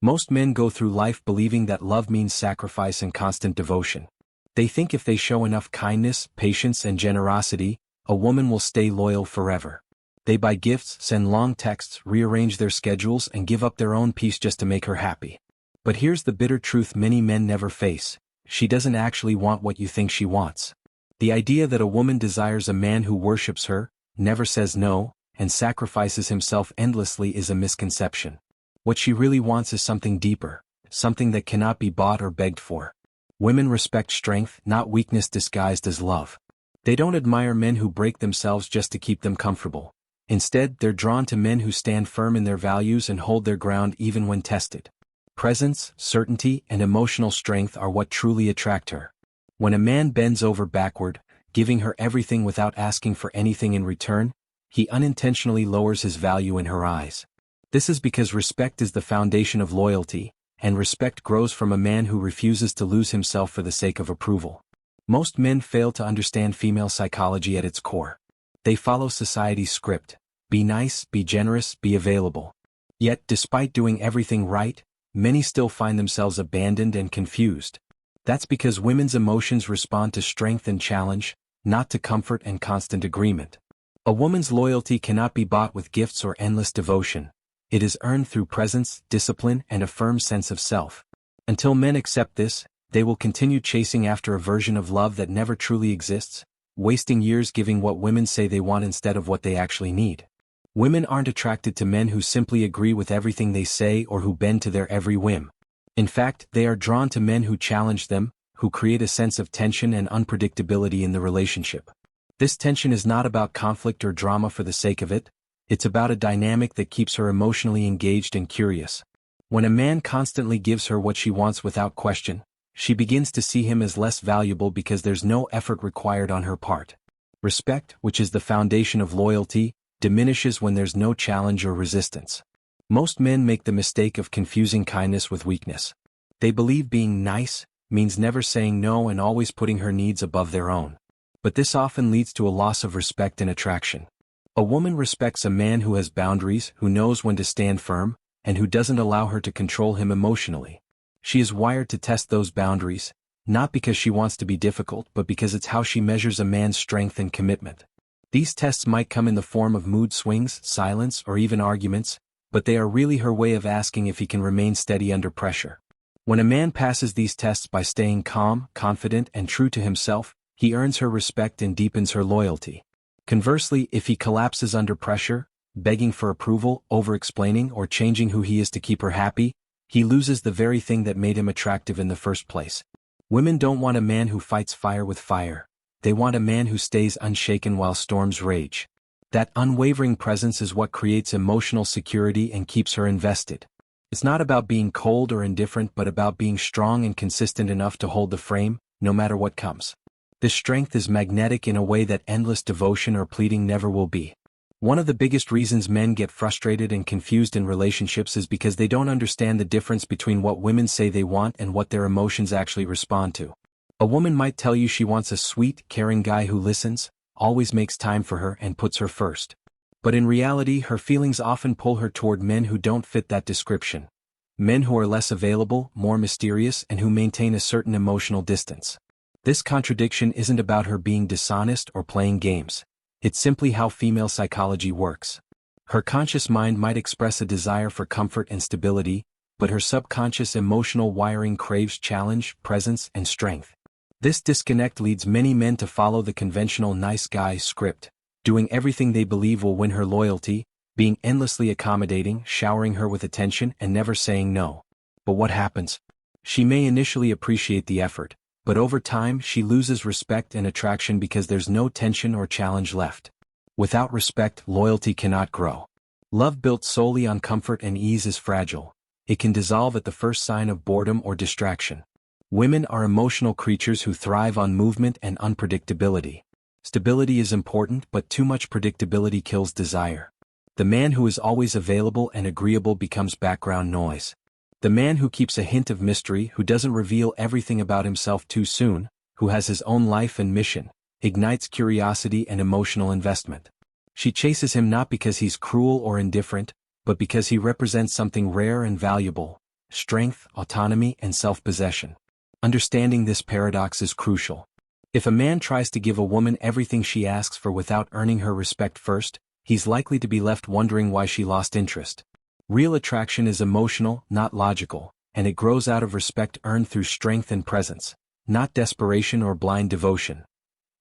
Most men go through life believing that love means sacrifice and constant devotion. They think if they show enough kindness, patience, and generosity, a woman will stay loyal forever. They buy gifts, send long texts, rearrange their schedules, and give up their own peace just to make her happy. But here's the bitter truth many men never face: she doesn't actually want what you think she wants. The idea that a woman desires a man who worships her, never says no, and sacrifices himself endlessly is a misconception. What she really wants is something deeper, something that cannot be bought or begged for. Women respect strength, not weakness disguised as love. They don't admire men who break themselves just to keep them comfortable. Instead, they're drawn to men who stand firm in their values and hold their ground even when tested. Presence, certainty, and emotional strength are what truly attract her. When a man bends over backward, giving her everything without asking for anything in return, he unintentionally lowers his value in her eyes. This is because respect is the foundation of loyalty, and respect grows from a man who refuses to lose himself for the sake of approval. Most men fail to understand female psychology at its core. They follow society's script: be nice, be generous, be available. Yet, despite doing everything right, many still find themselves abandoned and confused. That's because women's emotions respond to strength and challenge, not to comfort and constant agreement. A woman's loyalty cannot be bought with gifts or endless devotion. It is earned through presence, discipline, and a firm sense of self. Until men accept this, they will continue chasing after a version of love that never truly exists, wasting years giving what women say they want instead of what they actually need. Women aren't attracted to men who simply agree with everything they say or who bend to their every whim. In fact, they are drawn to men who challenge them, who create a sense of tension and unpredictability in the relationship. This tension is not about conflict or drama for the sake of it. It's about a dynamic that keeps her emotionally engaged and curious. When a man constantly gives her what she wants without question, she begins to see him as less valuable because there's no effort required on her part. Respect, which is the foundation of loyalty, diminishes when there's no challenge or resistance. Most men make the mistake of confusing kindness with weakness. They believe being nice means never saying no and always putting her needs above their own. But this often leads to a loss of respect and attraction. A woman respects a man who has boundaries, who knows when to stand firm, and who doesn't allow her to control him emotionally. She is wired to test those boundaries, not because she wants to be difficult but because it's how she measures a man's strength and commitment. These tests might come in the form of mood swings, silence, or even arguments, but they are really her way of asking if he can remain steady under pressure. When a man passes these tests by staying calm, confident, and true to himself, he earns her respect and deepens her loyalty. Conversely, if he collapses under pressure, begging for approval, over-explaining, or changing who he is to keep her happy, he loses the very thing that made him attractive in the first place. Women don't want a man who fights fire with fire. They want a man who stays unshaken while storms rage. That unwavering presence is what creates emotional security and keeps her invested. It's not about being cold or indifferent but about being strong and consistent enough to hold the frame, no matter what comes. This strength is magnetic in a way that endless devotion or pleading never will be. One of the biggest reasons men get frustrated and confused in relationships is because they don't understand the difference between what women say they want and what their emotions actually respond to. A woman might tell you she wants a sweet, caring guy who listens, always makes time for her, and puts her first. But in reality, her feelings often pull her toward men who don't fit that description. Men who are less available, more mysterious, and who maintain a certain emotional distance. This contradiction isn't about her being dishonest or playing games. It's simply how female psychology works. Her conscious mind might express a desire for comfort and stability, but her subconscious emotional wiring craves challenge, presence, and strength. This disconnect leads many men to follow the conventional nice guy script, doing everything they believe will win her loyalty, being endlessly accommodating, showering her with attention, and never saying no. But what happens? She may initially appreciate the effort, but over time she loses respect and attraction because there's no tension or challenge left. Without respect, loyalty cannot grow. Love built solely on comfort and ease is fragile. It can dissolve at the first sign of boredom or distraction. Women are emotional creatures who thrive on movement and unpredictability. Stability is important, but too much predictability kills desire. The man who is always available and agreeable becomes background noise. The man who keeps a hint of mystery, who doesn't reveal everything about himself too soon, who has his own life and mission, ignites curiosity and emotional investment. She chases him not because he's cruel or indifferent, but because he represents something rare and valuable: strength, autonomy, and self-possession. Understanding this paradox is crucial. If a man tries to give a woman everything she asks for without earning her respect first, he's likely to be left wondering why she lost interest. Real attraction is emotional, not logical, and it grows out of respect earned through strength and presence, not desperation or blind devotion.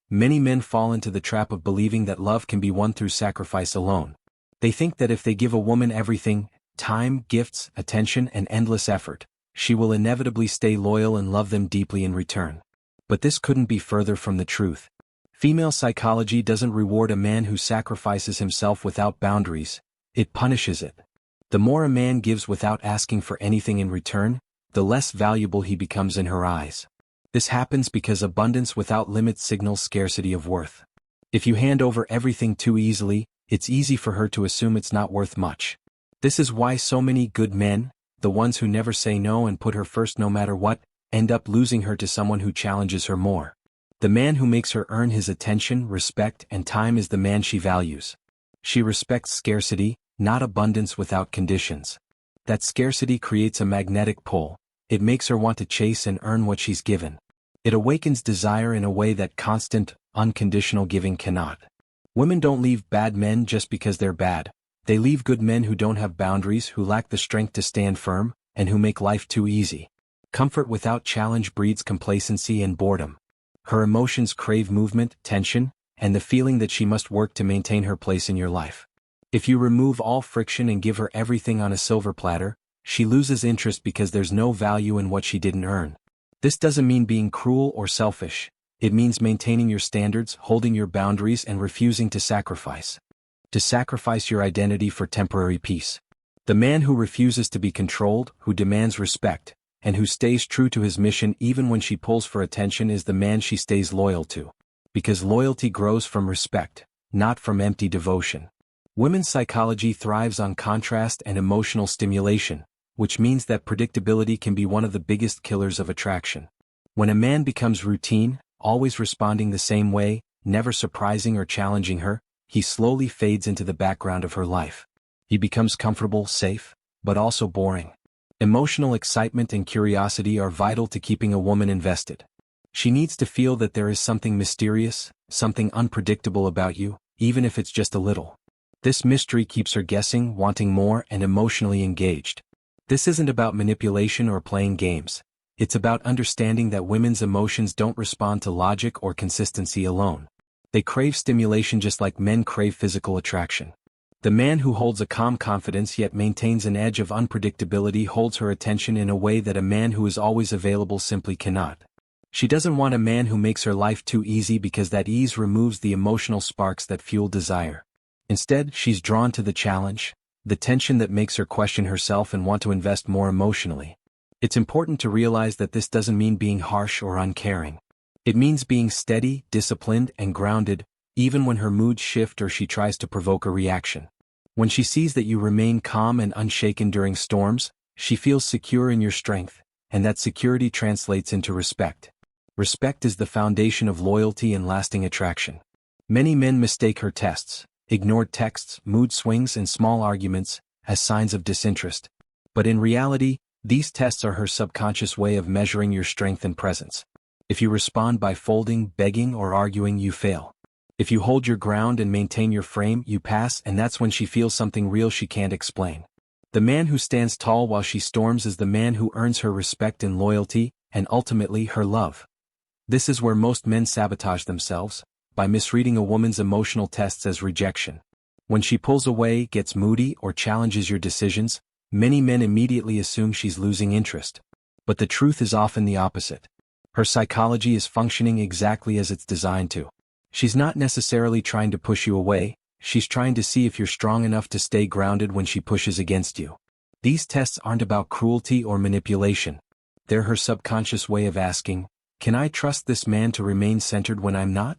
Many men fall into the trap of believing that love can be won through sacrifice alone. They think that if they give a woman everything, time, gifts, attention, and endless effort, she will inevitably stay loyal and love them deeply in return. But this couldn't be further from the truth. Female psychology doesn't reward a man who sacrifices himself without boundaries, it punishes it. The more a man gives without asking for anything in return, the less valuable he becomes in her eyes. This happens because abundance without limits signals scarcity of worth. If you hand over everything too easily, it's easy for her to assume it's not worth much. This is why so many good men, the ones who never say no and put her first no matter what, end up losing her to someone who challenges her more. The man who makes her earn his attention, respect, and time is the man she values. She respects scarcity, not abundance without conditions. That scarcity creates a magnetic pull. It makes her want to chase and earn what she's given. It awakens desire in a way that constant, unconditional giving cannot. Women don't leave bad men just because they're bad. They leave good men who don't have boundaries, who lack the strength to stand firm, and who make life too easy. Comfort without challenge breeds complacency and boredom. Her emotions crave movement, tension, and the feeling that she must work to maintain her place in your life. If you remove all friction and give her everything on a silver platter, she loses interest because there's no value in what she didn't earn. This doesn't mean being cruel or selfish. It means maintaining your standards, holding your boundaries, and refusing to sacrifice. To sacrifice your identity for temporary peace. The man who refuses to be controlled, who demands respect, and who stays true to his mission even when she pulls for attention is the man she stays loyal to. Because loyalty grows from respect, not from empty devotion. Women's psychology thrives on contrast and emotional stimulation, which means that predictability can be one of the biggest killers of attraction. When a man becomes routine, always responding the same way, never surprising or challenging her, he slowly fades into the background of her life. He becomes comfortable, safe, but also boring. Emotional excitement and curiosity are vital to keeping a woman invested. She needs to feel that there is something mysterious, something unpredictable about you, even if it's just a little. This mystery keeps her guessing, wanting more, and emotionally engaged. This isn't about manipulation or playing games. It's about understanding that women's emotions don't respond to logic or consistency alone. They crave stimulation just like men crave physical attraction. The man who holds a calm confidence yet maintains an edge of unpredictability holds her attention in a way that a man who is always available simply cannot. She doesn't want a man who makes her life too easy because that ease removes the emotional sparks that fuel desire. Instead, she's drawn to the challenge, the tension that makes her question herself and want to invest more emotionally. It's important to realize that this doesn't mean being harsh or uncaring. It means being steady, disciplined, and grounded, even when her moods shift or she tries to provoke a reaction. When she sees that you remain calm and unshaken during storms, she feels secure in your strength, and that security translates into respect. Respect is the foundation of loyalty and lasting attraction. Many men mistake her tests, ignored texts, mood swings, and small arguments, as signs of disinterest. But in reality, these tests are her subconscious way of measuring your strength and presence. If you respond by folding, begging, or arguing, you fail. If you hold your ground and maintain your frame, you pass, and that's when she feels something real she can't explain. The man who stands tall while she storms is the man who earns her respect and loyalty, and ultimately her love. This is where most men sabotage themselves, by misreading a woman's emotional tests as rejection. When she pulls away, gets moody, or challenges your decisions, many men immediately assume she's losing interest. But the truth is often the opposite. Her psychology is functioning exactly as it's designed to. She's not necessarily trying to push you away, she's trying to see if you're strong enough to stay grounded when she pushes against you. These tests aren't about cruelty or manipulation. They're her subconscious way of asking, can I trust this man to remain centered when I'm not?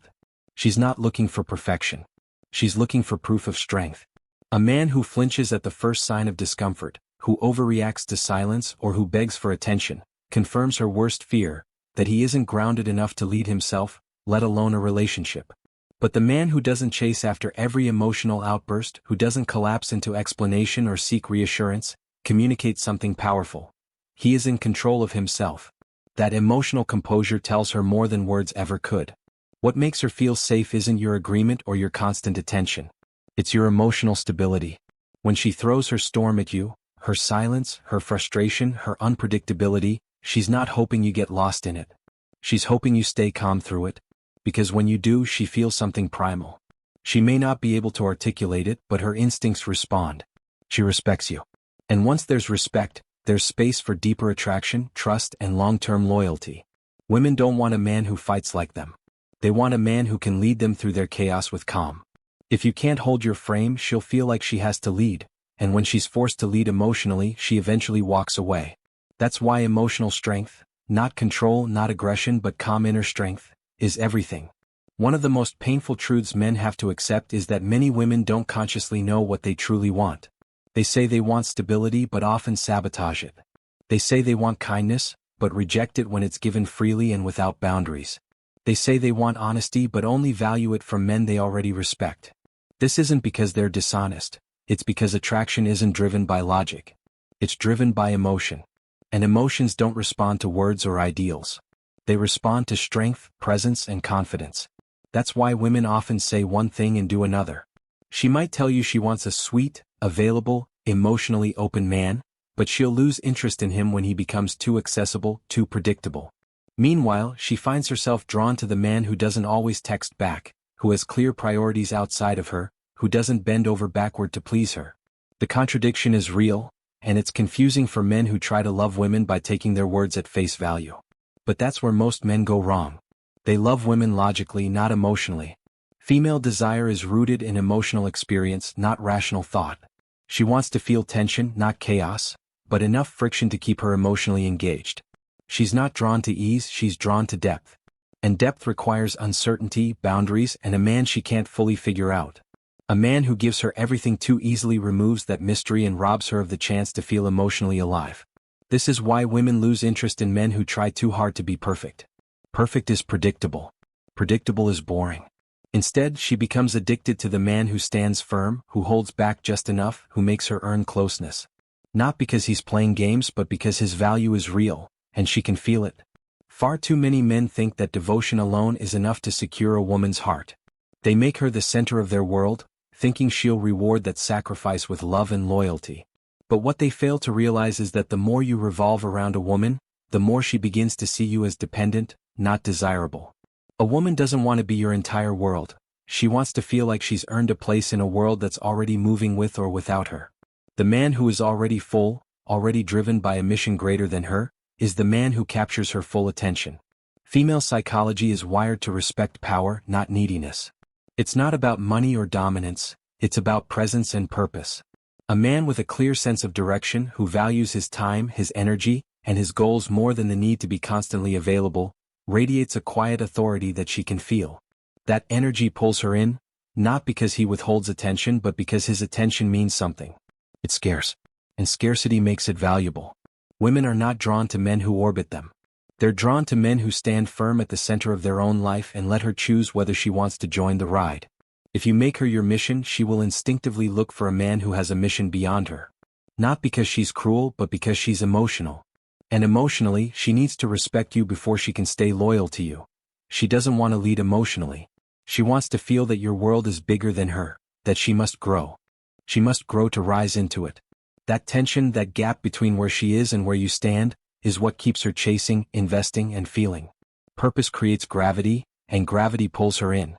She's not looking for perfection. She's looking for proof of strength. A man who flinches at the first sign of discomfort, who overreacts to silence, or who begs for attention, confirms her worst fear, that he isn't grounded enough to lead himself, let alone a relationship. But the man who doesn't chase after every emotional outburst, who doesn't collapse into explanation or seek reassurance, communicates something powerful. He is in control of himself. That emotional composure tells her more than words ever could. What makes her feel safe isn't your agreement or your constant attention. It's your emotional stability. When she throws her storm at you, her silence, her frustration, her unpredictability, she's not hoping you get lost in it. She's hoping you stay calm through it. Because when you do, she feels something primal. She may not be able to articulate it, but her instincts respond. She respects you. And once there's respect, there's space for deeper attraction, trust, and long-term loyalty. Women don't want a man who fights like them. They want a man who can lead them through their chaos with calm. If you can't hold your frame, she'll feel like she has to lead, and when she's forced to lead emotionally, she eventually walks away. That's why emotional strength, not control, not aggression, but calm inner strength, is everything. One of the most painful truths men have to accept is that many women don't consciously know what they truly want. They say they want stability but often sabotage it. They say they want kindness, but reject it when it's given freely and without boundaries. They say they want honesty but only value it from men they already respect. This isn't because they're dishonest, it's because attraction isn't driven by logic. It's driven by emotion. And emotions don't respond to words or ideals. They respond to strength, presence, and confidence. That's why women often say one thing and do another. She might tell you she wants a sweet, available, emotionally open man, but she'll lose interest in him when he becomes too accessible, too predictable. Meanwhile, she finds herself drawn to the man who doesn't always text back, who has clear priorities outside of her, who doesn't bend over backward to please her. The contradiction is real, and it's confusing for men who try to love women by taking their words at face value. But that's where most men go wrong. They love women logically, not emotionally. Female desire is rooted in emotional experience, not rational thought. She wants to feel tension, not chaos, but enough friction to keep her emotionally engaged. She's not drawn to ease, she's drawn to depth. And depth requires uncertainty, boundaries, and a man she can't fully figure out. A man who gives her everything too easily removes that mystery and robs her of the chance to feel emotionally alive. This is why women lose interest in men who try too hard to be perfect. Perfect is predictable. Predictable is boring. Instead, she becomes addicted to the man who stands firm, who holds back just enough, who makes her earn closeness. Not because he's playing games, but because his value is real, and she can feel it. Far too many men think that devotion alone is enough to secure a woman's heart. They make her the center of their world, thinking she'll reward that sacrifice with love and loyalty. But what they fail to realize is that the more you revolve around a woman, the more she begins to see you as dependent, not desirable. A woman doesn't want to be your entire world. She wants to feel like she's earned a place in a world that's already moving with or without her. The man who is already full, already driven by a mission greater than her, is the man who captures her full attention. Female psychology is wired to respect power, not neediness. It's not about money or dominance, it's about presence and purpose. A man with a clear sense of direction who values his time, his energy, and his goals more than the need to be constantly available, radiates a quiet authority that she can feel. That energy pulls her in, not because he withholds attention but because his attention means something. It's scarce, and scarcity makes it valuable. Women are not drawn to men who orbit them. They're drawn to men who stand firm at the center of their own life and let her choose whether she wants to join the ride. If you make her your mission, she will instinctively look for a man who has a mission beyond her. Not because she's cruel, but because she's emotional. And emotionally, she needs to respect you before she can stay loyal to you. She doesn't want to lead emotionally. She wants to feel that your world is bigger than her, that she must grow. She must grow to rise into it. That tension, that gap between where she is and where you stand, is what keeps her chasing, investing, and feeling. Purpose creates gravity, and gravity pulls her in.